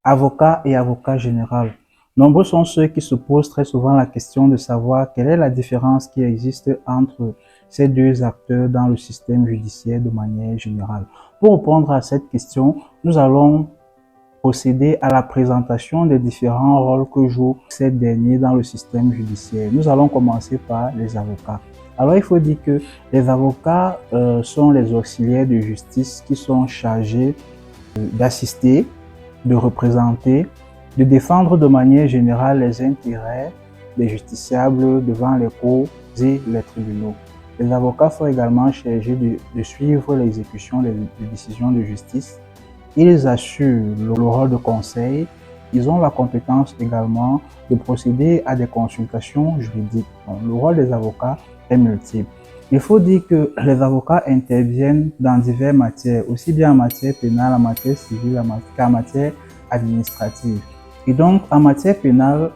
Avocat et avocat général. Nombreux sont ceux qui se posent très souvent la question de savoir quelle est la différence qui existe entre ces deux acteurs dans le système judiciaire de manière générale. Pour répondre à cette question, nous allons procéder à la présentation des différents rôles que jouent ces derniers dans le système judiciaire. Nous allons commencer par les avocats. Alors, il faut dire que les avocats sont les auxiliaires de justice qui sont chargés d'assister, de représenter, de défendre de manière générale les intérêts des justiciables devant les cours et les tribunaux. Les avocats sont également chargés de suivre l'exécution des décisions de justice. Ils assurent le rôle de conseil. Ils ont la compétence également de procéder à des consultations juridiques. Donc, le rôle des avocats est multiple. Il faut dire que les avocats interviennent dans diverses matières, aussi bien en matière pénale, en matière civile, qu'en matière administrative. Et donc, en matière pénale,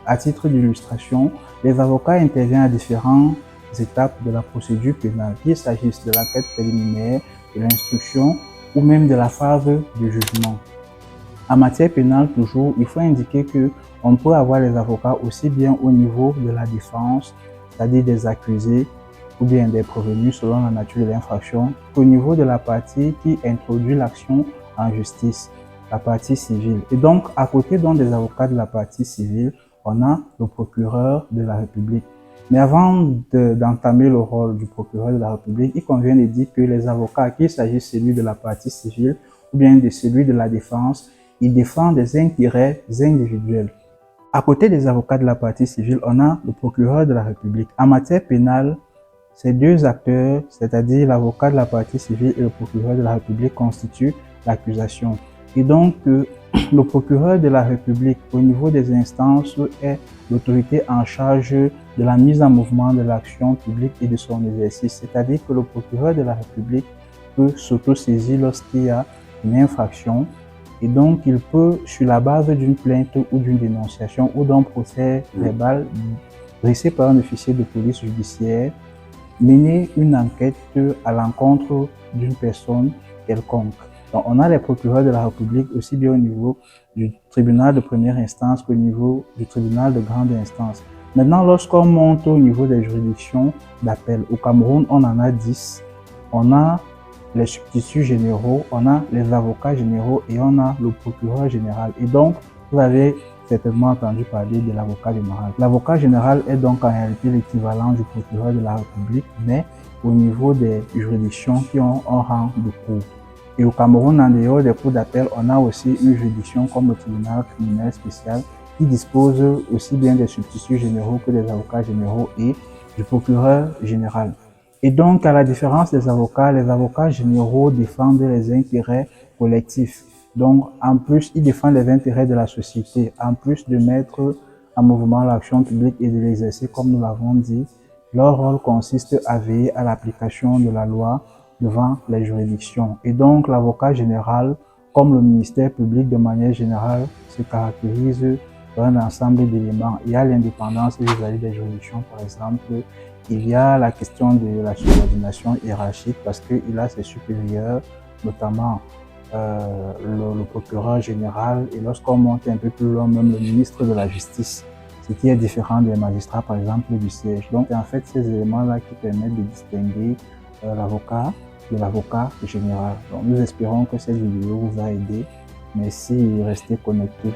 à titre d'illustration, les avocats interviennent à différentes étapes de la procédure pénale, qu'il s'agisse de l'enquête préliminaire, de l'instruction ou même de la phase de jugement. En matière pénale, toujours, il faut indiquer que on peut avoir les avocats aussi bien au niveau de la défense, c'est-à-dire des accusés, ou bien des prévenus selon la nature de l'infraction, qu'au niveau de la partie qui introduit l'action en justice, la partie civile. Et donc, à côté donc des avocats de la partie civile, on a le procureur de la République. Mais avant d'entamer le rôle du procureur de la République, il convient de dire que les avocats, qu'il s'agisse celui de la partie civile ou bien de celui de la défense, ils défendent des intérêts individuels. À côté des avocats de la partie civile, on a le procureur de la République. En matière pénale, ces deux acteurs, c'est-à-dire l'avocat de la partie civile et le procureur de la République, constituent l'accusation. Et donc, le procureur de la République, au niveau des instances, est l'autorité en charge de la mise en mouvement de l'action publique et de son exercice. C'est-à-dire que le procureur de la République peut s'autosaisir lorsqu'il y a une infraction. Et donc, il peut, sur la base d'une plainte ou d'une dénonciation ou d'un procès verbal dressé par un officier de police judiciaire, mener une enquête à l'encontre d'une personne quelconque. Donc, on a les procureurs de la République aussi bien au niveau du tribunal de première instance qu'au niveau du tribunal de grande instance. Maintenant, lorsqu'on monte au niveau des juridictions d'appel, au Cameroun, on en a 10. On a les substituts généraux, on a les avocats généraux et on a le procureur général. Et donc, vous avez certainement entendu parler de l'avocat général. L'avocat général est donc en réalité l'équivalent du procureur de la République, mais au niveau des juridictions qui ont un rang de cour. Et au Cameroun, en dehors des cours d'appel, on a aussi une juridiction comme le tribunal criminel spécial qui dispose aussi bien des substituts généraux que des avocats généraux et du procureur général. Et donc, à la différence des avocats, les avocats généraux défendent les intérêts collectifs. Donc, en plus, ils défendent les intérêts de la société. En plus de mettre en mouvement l'action publique et de l'exercer, comme nous l'avons dit, leur rôle consiste à veiller à l'application de la loi devant les juridictions. Et donc, l'avocat général, comme le ministère public de manière générale, se caractérise par un ensemble d'éléments. Il y a l'indépendance vis-à-vis des juridictions, par exemple. Il y a la question de la subordination hiérarchique parce qu'il a ses supérieurs, notamment le procureur général, et lorsqu'on monte un peu plus loin, même le ministre de la Justice, ce qui est différent des magistrats, par exemple, du siège. Donc, en fait, ces éléments-là qui permettent de distinguer l'avocat de l'avocat général. Donc, nous espérons que cette vidéo vous a aidé. Merci et restez connectés.